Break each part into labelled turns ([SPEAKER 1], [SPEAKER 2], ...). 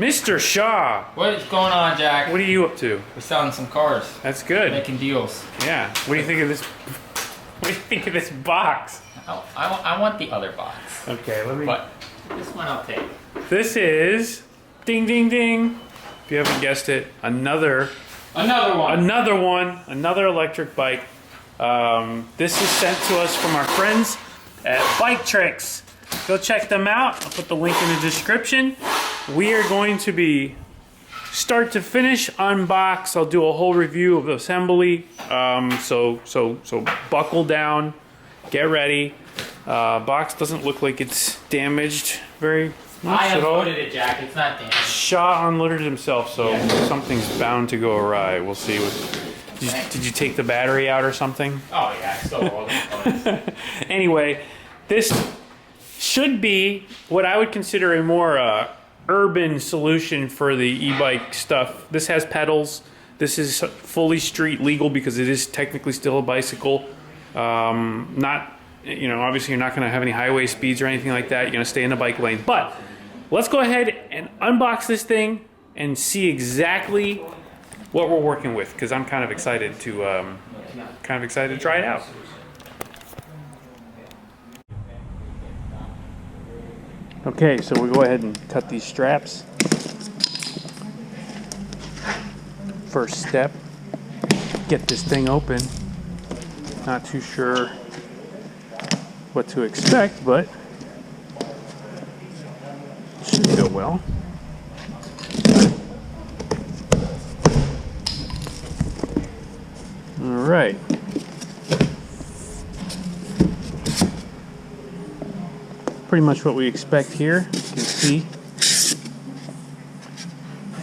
[SPEAKER 1] Mr. Shaw.
[SPEAKER 2] What is going on, Jack?
[SPEAKER 1] What are you up to?
[SPEAKER 2] We're selling some cars.
[SPEAKER 1] That's good.
[SPEAKER 2] Making deals.
[SPEAKER 1] Yeah. What do you think of this? What do you think of this box?
[SPEAKER 2] I want the other box.
[SPEAKER 1] Okay, let me.
[SPEAKER 2] But this one I'll take.
[SPEAKER 1] This is ding ding ding. If you haven't guessed it, another electric bike. This is sent to us from our friends at Biktrix. Go check them out. I'll put the link in the description. We are going to be start to finish unbox. I'll do a whole review of the assembly. So buckle down, get ready. Box doesn't look like it's damaged very much
[SPEAKER 2] I
[SPEAKER 1] at all.
[SPEAKER 2] unloaded it, Jack. It's not damaged.
[SPEAKER 1] Shaw unloaded himself, so
[SPEAKER 2] yeah.
[SPEAKER 1] Something's bound to go awry. We'll see. Did you take the battery out or something?
[SPEAKER 2] Oh yeah, I stole all the components.
[SPEAKER 1] Anyway, this should be what I would consider a more urban solution for the e-bike stuff. This has pedals. This is fully street legal because it is technically still a bicycle. Not, obviously you're not going to have any highway speeds or anything like that. You're going to stay in the bike lane. But let's go ahead and unbox this thing and see exactly what we're working with, because I'm kind of excited to try it out. Okay, so we'll go ahead and cut these straps. First step, get this thing open. Not too sure what to expect, but it should go well. All right. Pretty much what we expect here. You can see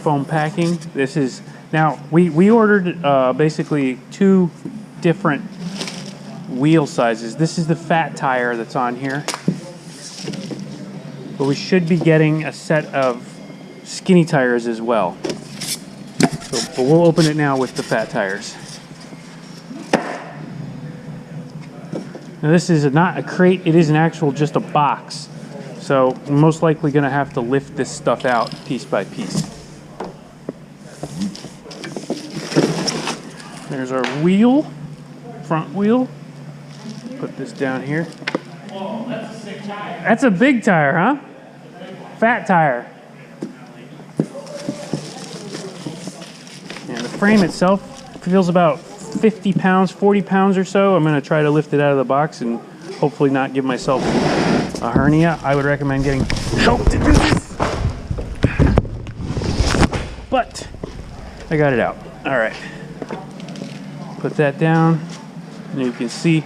[SPEAKER 1] foam packing. This is now we ordered basically two different wheel sizes. This is the fat tire that's on here, but we should be getting a set of skinny tires as well. But we'll open it now with the fat tires. Now this is not a crate, it is an actual just a box. So we're most likely going to have to lift this stuff out piece by piece. There's our wheel, front wheel. Put this down here.
[SPEAKER 2] Whoa, that's a sick tire.
[SPEAKER 1] That's a big tire, huh? Fat tire. And the frame itself feels about 50 pounds, 40 pounds or so. I'm going to try to lift it out of the box and hopefully not give myself a hernia. I would recommend getting help to do this. But I got it out. All right. Put that down and you can see.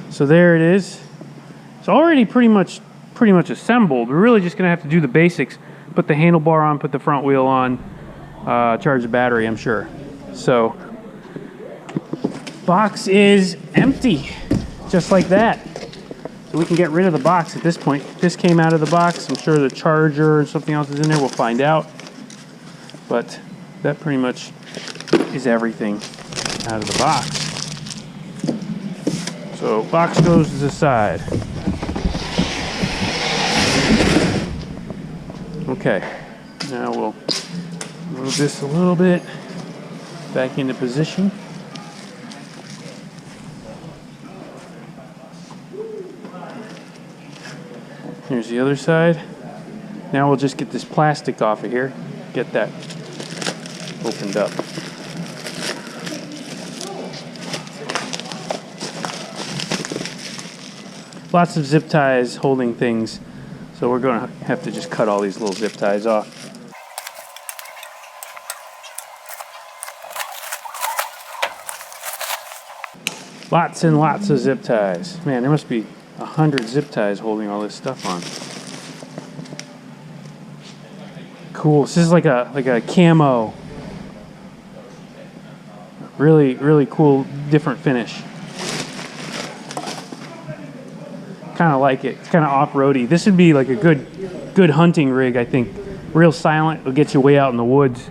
[SPEAKER 1] So there it is. It's already pretty much assembled. We're really just going to have to do the basics. Put the handlebar on, put the front wheel on, charge the battery, I'm sure. So box is empty, just like that. So we can get rid of the box at this point. This came out of the box. I'm sure the charger and something else is in there. We'll find out. But that pretty much is everything out of the box. So box goes to the side. Okay, now we'll move this a little bit back into position. Here's the other side. Now we'll just get this plastic off of here, get that opened up. Lots of zip ties holding things, so we're going to have to just cut all these little zip ties off. Lots and lots of zip ties. Man, there must be 100 zip ties holding all this stuff on. Cool. This is like a camo. Really cool, different finish. Kind of like it. It's kind of off-roady. This would be like a good hunting rig, I think. Real silent. It'll get you way out in the woods.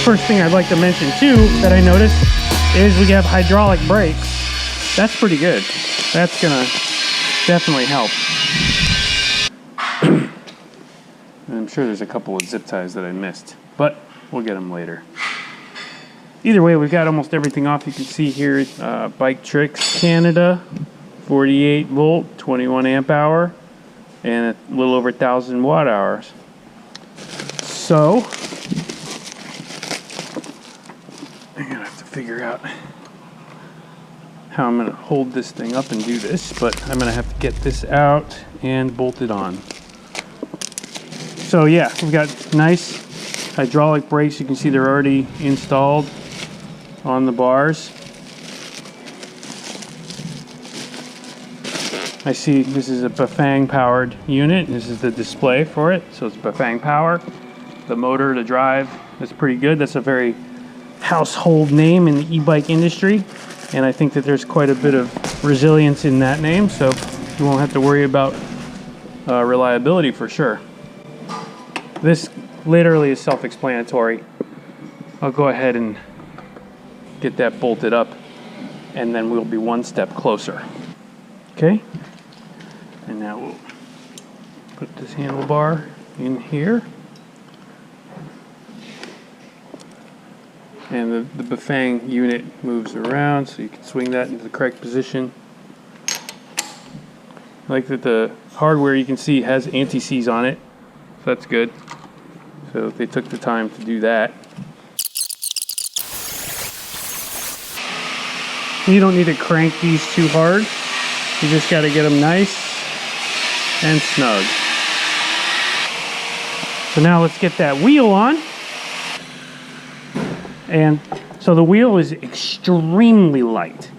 [SPEAKER 1] first thing I'd like to mention too that I noticed is we have hydraulic brakes. That's pretty good. That's gonna definitely help. I'm sure there's a couple of zip ties that I missed, but we'll get them later. Either way, we've got almost everything off. You can see here, Biktrix Canada, 48 volt, 21 amp hour, and a little over 1,000 watt hours. So, I'm gonna have to figure out how I'm gonna hold this thing up and do this, but I'm gonna have to get this out and bolt it on. So yeah, we've got nice hydraulic brakes. You can see they're already installed on the bars. I see this is a Bafang powered unit. This is the display for it, so it's Bafang power. The motor to drive is pretty good. That's a very household name in the e-bike industry, and I think that there's quite a bit of resilience in that name, so you won't have to worry about reliability for sure. This literally is self-explanatory. I'll go ahead and get that bolted up, and then we'll be one step closer. Okay, and now we'll put this handlebar in here, and the Bafang unit moves around so you can swing that into the correct position. I like that the hardware, you can see, has anti-seize on it, so that's good. So they took the time to do that. You don't need to crank these too hard. You just got to get them nice and snug. So now let's get that wheel on. And so the wheel is extremely light.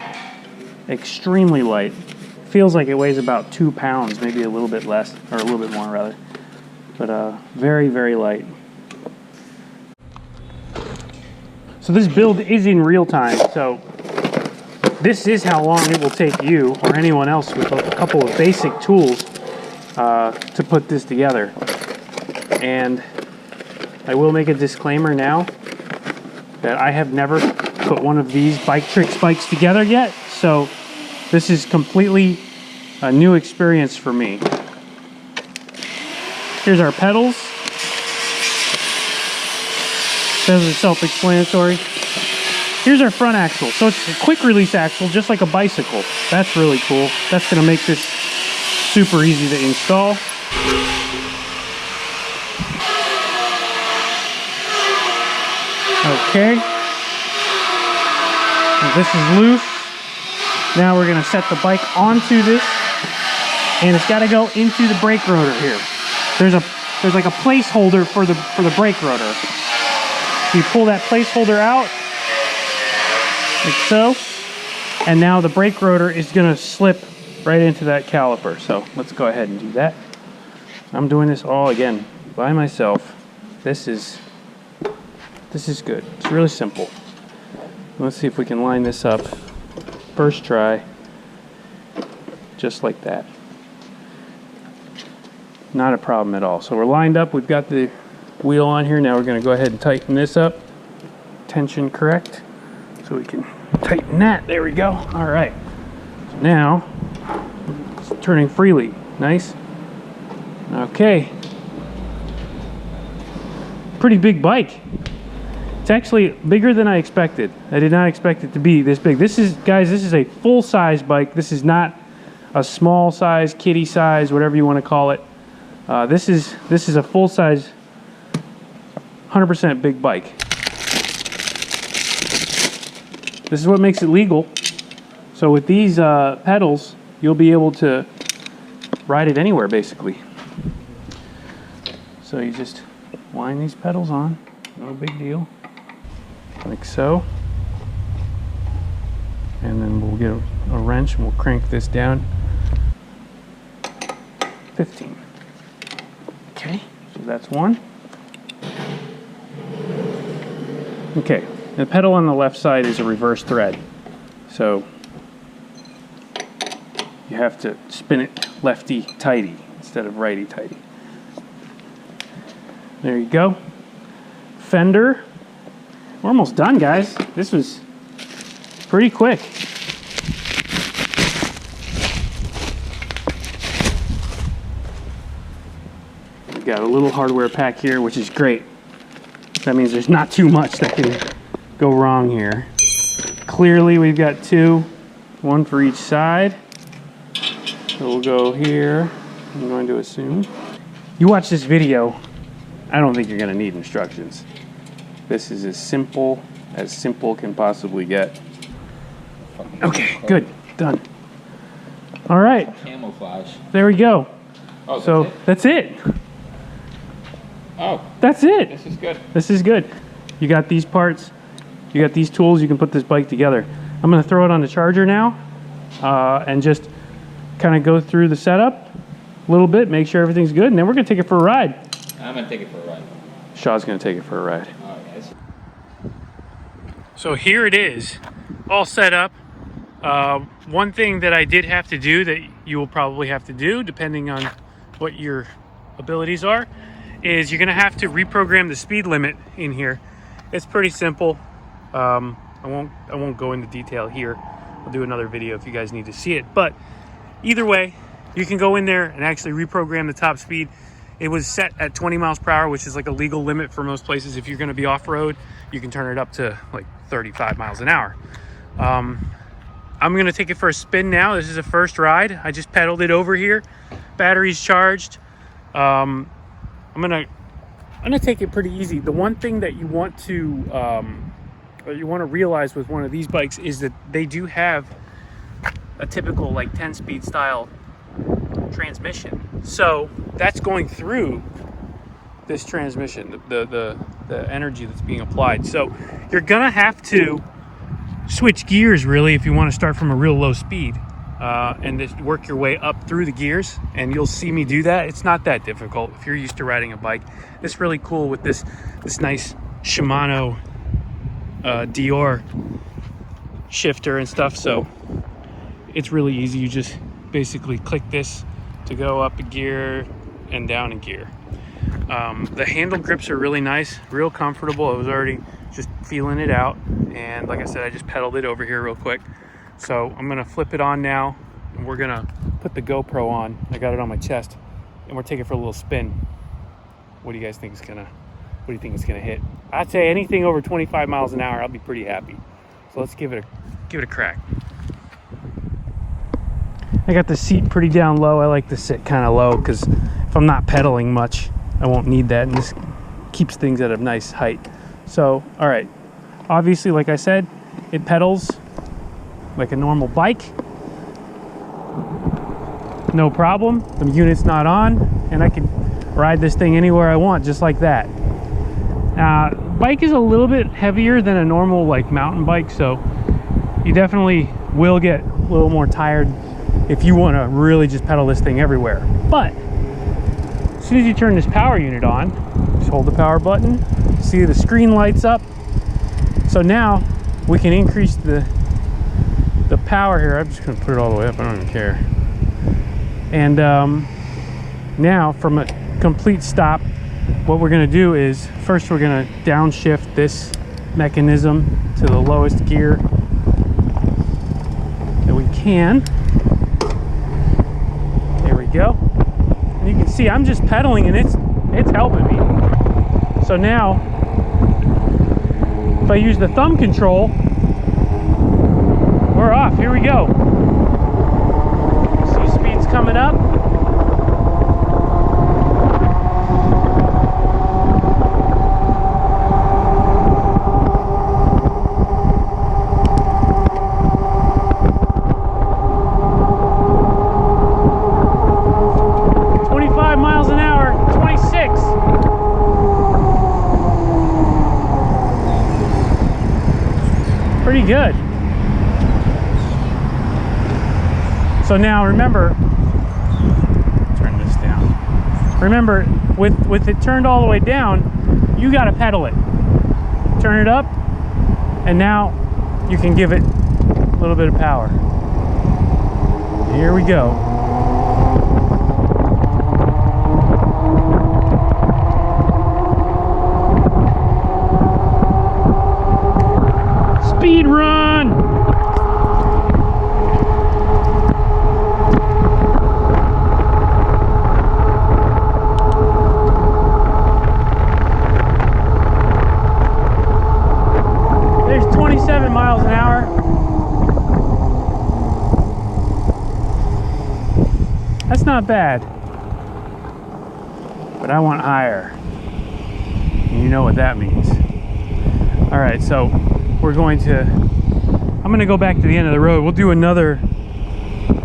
[SPEAKER 1] Extremely light. Feels like it weighs about 2 pounds, maybe a little bit less, or a little bit more rather. But very, very light. So this build is in real time, so this is how long it will take you or anyone else with a couple of basic tools to put this together. And I will make a disclaimer now that I have never put one of these Biktrix bikes together yet, so this is completely a new experience for me. Here's our pedals. Those are self-explanatory. Here's our front axle. So it's a quick release axle, just like a bicycle. That's really cool. That's gonna make this super easy to install. Okay. So this is loose. Now we're gonna set the bike onto this, and it's gotta go into the brake rotor here. There's like a placeholder for the brake rotor. You pull that placeholder out, like so, and now the brake rotor is going to slip right into that caliper. So let's go ahead and do that. I'm doing this all again by myself. This is good. It's really simple. Let's see if we can line this up. First try, just like that. Not a problem at all. So we're lined up. We've got the wheel on here. Now we're going to go ahead and tighten this up. Tension correct. So we can tighten that. There we go. All right. So now it's turning freely. Nice. Okay. Pretty big bike. It's actually bigger than I expected. I did not expect it to be this big. This is, guys, this is a full-size bike. This is not a small size, kiddie size, whatever you want to call it. This is a full-size, 100% big bike. This is what makes it legal. So with these pedals, you'll be able to ride it anywhere, basically. So you just wind these pedals on, no big deal, like so. And then we'll get a wrench and we'll crank this down. 15. Okay, so that's one. Okay, the pedal on the left side is a reverse thread. So you have to spin it lefty-tighty instead of righty-tighty. There you go. Fender. We're almost done, guys. This was pretty quick. We got a little hardware pack here, which is great. That means there's not too much that can go wrong here. Clearly, we've got two, one for each side. So we'll go here, I'm going to assume. You watch this video, I don't think you're gonna need instructions. This is as simple can possibly get. Okay, good, done. All right.
[SPEAKER 2] Camouflage.
[SPEAKER 1] There we go.
[SPEAKER 2] Oh,
[SPEAKER 1] so that's it.
[SPEAKER 2] Oh,
[SPEAKER 1] that's it.
[SPEAKER 2] this is good.
[SPEAKER 1] This is good. You got these parts, you got these tools, you can put this bike together. I'm gonna throw it on the charger now and just kind of go through the setup a little bit, make sure everything's good, and then we're gonna take it for a ride.
[SPEAKER 2] I'm gonna take it for a ride.
[SPEAKER 1] Shaw's gonna take it for a ride.
[SPEAKER 2] All right, guys.
[SPEAKER 1] So here it is, all set up. One thing that I did have to do that you will probably have to do, depending on what your abilities are, is you're gonna have to reprogram the speed limit in here. It's pretty simple. I won't go into detail here. I'll do another video if you guys need to see it. But either way, you can go in there and actually reprogram the top speed. It was set at 20 miles per hour, which is like a legal limit for most places. If you're gonna be off-road, you can turn it up to like 35 miles an hour. I'm gonna take it for a spin now. This is a first ride. I just pedaled it over here. Battery's charged. I'm gonna take it pretty easy. The one thing that you want to realize with one of these bikes is that they do have a typical like 10-speed style transmission. So that's going through this transmission, the energy that's being applied. So you're gonna have to switch gears really if you want to start from a real low speed and just work your way up through the gears, and you'll see me do that. It's not that difficult if you're used to riding a bike. It's really cool with this nice Shimano Dior shifter and stuff, so it's really easy. You just basically click this to go up a gear and down a gear. The handle grips are really nice, real comfortable. I was already just feeling it out, and like I said, I just pedaled it over here real quick. So I'm gonna flip it on now, and we're gonna put the GoPro on. I got it on my chest, and we're taking it for a little spin. What do you guys think it's gonna hit? I'd say anything over 25 miles an hour, I'll be pretty happy. So let's give it a crack. I got the seat pretty down low. I like to sit kind of low because if I'm not pedaling much, I won't need that, and this keeps things at a nice height. So, all right, obviously, like I said, it pedals like a normal bike. No problem. The unit's not on, and I can ride this thing anywhere I want, just like that. Bike is a little bit heavier than a normal like mountain bike, so you definitely will get a little more tired if you want to really just pedal this thing everywhere. But as soon as you turn this power unit on, just hold the power button, see the screen lights up. So now we can increase the power here. I'm just going to put it all the way up, I don't even care. And now from a complete stop, what we're going to do is first we're going to downshift this mechanism to the lowest gear that we can. There we go. And you can see I'm just pedaling, and it's helping me. So now if I use the thumb control, we're off. Here we go. See speeds coming up. Pretty good. So now remember, turn this down. Remember, with it turned all the way down, you got to pedal it. Turn it up, and now you can give it a little bit of power. Here we go. not bad. But I want higher. And you know what that means. All right, so I'm gonna go back to the end of the road. We'll do another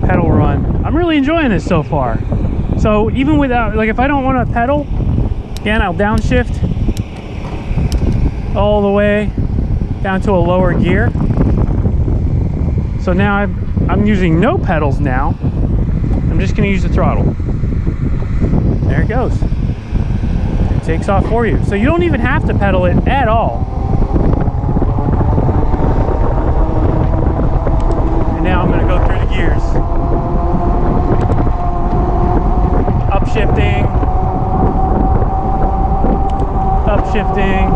[SPEAKER 1] pedal run. I'm really enjoying this so far. So even without, like if I don't want to pedal, again, I'll downshift all the way down to a lower gear. So now I'm using no pedals now. I'm just gonna use the throttle. There it goes. It takes off for you. So you don't even have to pedal it at all. And now I'm gonna go through the gears. Upshifting. Upshifting.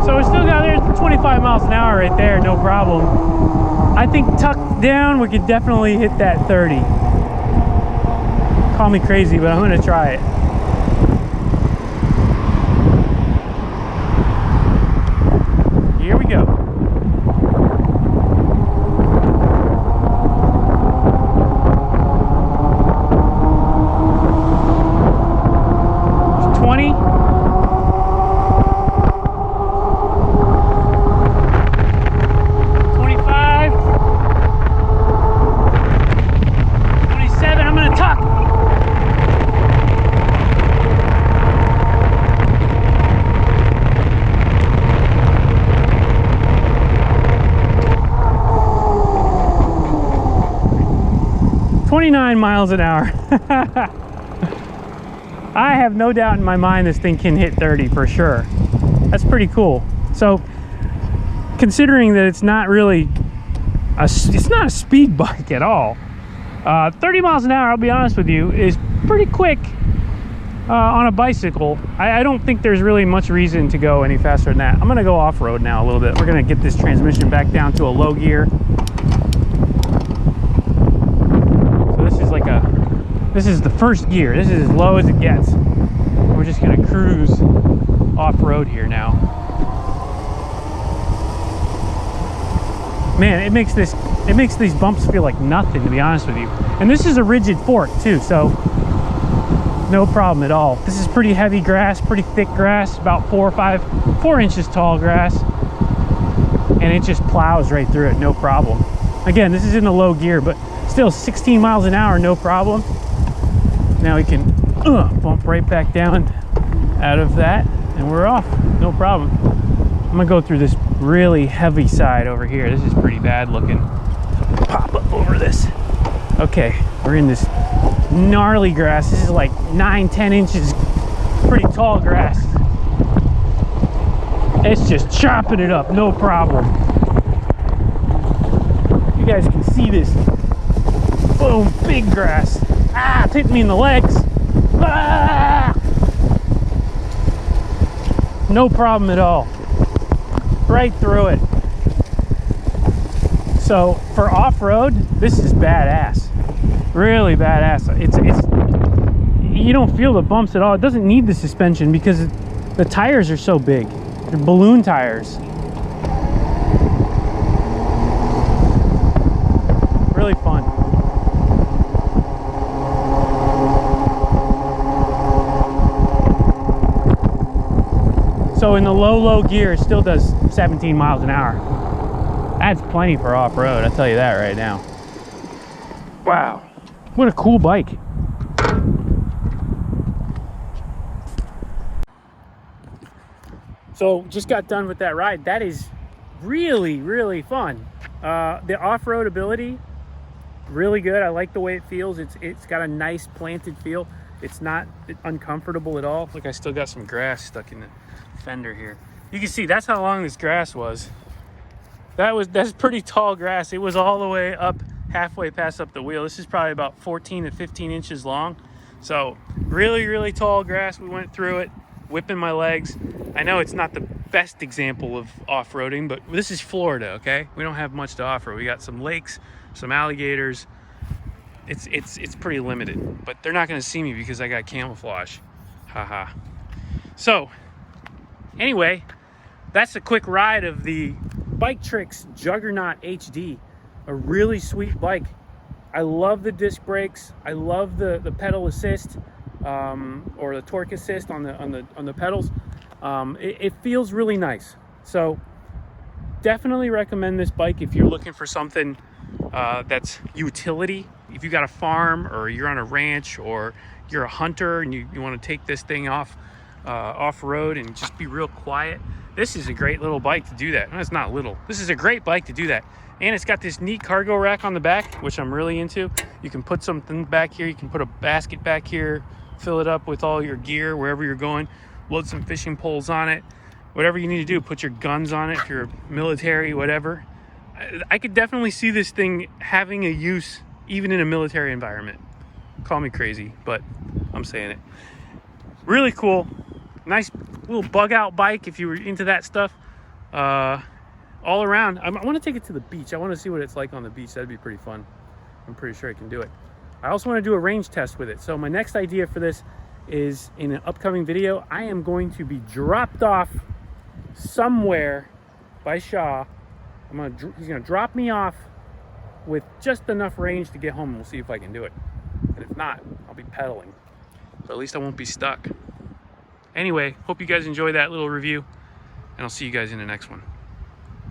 [SPEAKER 1] So we still got there 25 miles an hour right there, no problem. I think tucked down, we could definitely hit that 30. Call me crazy, but I'm gonna try it. Here we go. It's 20. 25. 27. I'm gonna tuck. .29 miles an hour. I have no doubt in my mind this thing can hit 30 for sure. That's pretty cool. So considering that it's not really it's not a speed bike at all, 30 miles an hour, I'll be honest with you, is pretty quick on a bicycle. I don't think there's really much reason to go any faster than that. I'm gonna go off-road now a little bit. We're gonna get this transmission back down to a low gear. This is the first gear. This is as low as it gets. We're just gonna cruise off-road here now. Man, it makes these bumps feel like nothing, to be honest with you. And this is a rigid fork too, so no problem at all. This is pretty heavy grass, pretty thick grass, about 4 inches tall grass, and it just plows right through it, no problem. Again, this is in a low gear, but still 16 miles an hour, no problem. Now we can bump right back down out of that, and we're off, no problem. I'm gonna go through this really heavy side over here. This is pretty bad looking. Pop up over this. Okay, we're in this gnarly grass. This is like 9-10 inches, pretty tall grass. It's just chopping it up, no problem. You guys can see this. Boom, big grass. Ah, it's hitting me in the legs. Ah! No problem at all. Right through it. So for off-road, this is badass. Really badass. It's you don't feel the bumps at all. It doesn't need the suspension because the tires are so big. They're balloon tires. Really fun. So in the low gear, it still does 17 miles an hour. That's plenty for off-road, I'll tell you that right now. Wow, what a cool bike. So just got done with that ride. That is really, really fun. The off-road ability, really good. I like the way it feels. It's got a nice planted feel. It's not uncomfortable at all. Look, I still got some grass stuck in the fender here. You can see that's how long this grass was. That's pretty tall grass. It was all the way up, halfway past up the wheel. This is probably about 14 to 15 inches long. So really, really tall grass. We went through it, whipping my legs. I know it's not the best example of off-roading, but this is Florida, okay? We don't have much to offer. We got some lakes, some alligators. It's pretty limited, but they're not gonna see me because I got camouflage. Haha. So anyway, that's a quick ride of the Biktrix Juggernaut HD. a really sweet bike. I love the disc brakes. I love the pedal assist, or the torque assist on the pedals. It feels really nice. So definitely recommend this bike if you're looking for something that's utility. If you got a farm, or you're on a ranch, or you're a hunter and you want to take this thing off road and just be real quiet, this is a great little bike to do that. No, it's not little. This is a great bike to do that. And it's got this neat cargo rack on the back, which I'm really into. You can put something back here. You can put a basket back here, fill it up with all your gear wherever you're going, load some fishing poles on it, whatever you need to do. Put your guns on it if you're military, whatever. I could definitely see this thing having a use even in a military environment. Call me crazy, but I'm saying it. Really cool. Nice little bug out bike if you were into that stuff. All around. I want to take it to the beach. I want to see what it's like on the beach. That'd be pretty fun. I'm pretty sure I can do it. I also want to do a range test with it. So my next idea for this is, in an upcoming video, I am going to be dropped off somewhere by Shaw. He's gonna drop me off with just enough range to get home, and we'll see if I can do it. And if not, I'll be pedaling. But at least I won't be stuck. Anyway, hope you guys enjoy that little review, and I'll see you guys in the next one.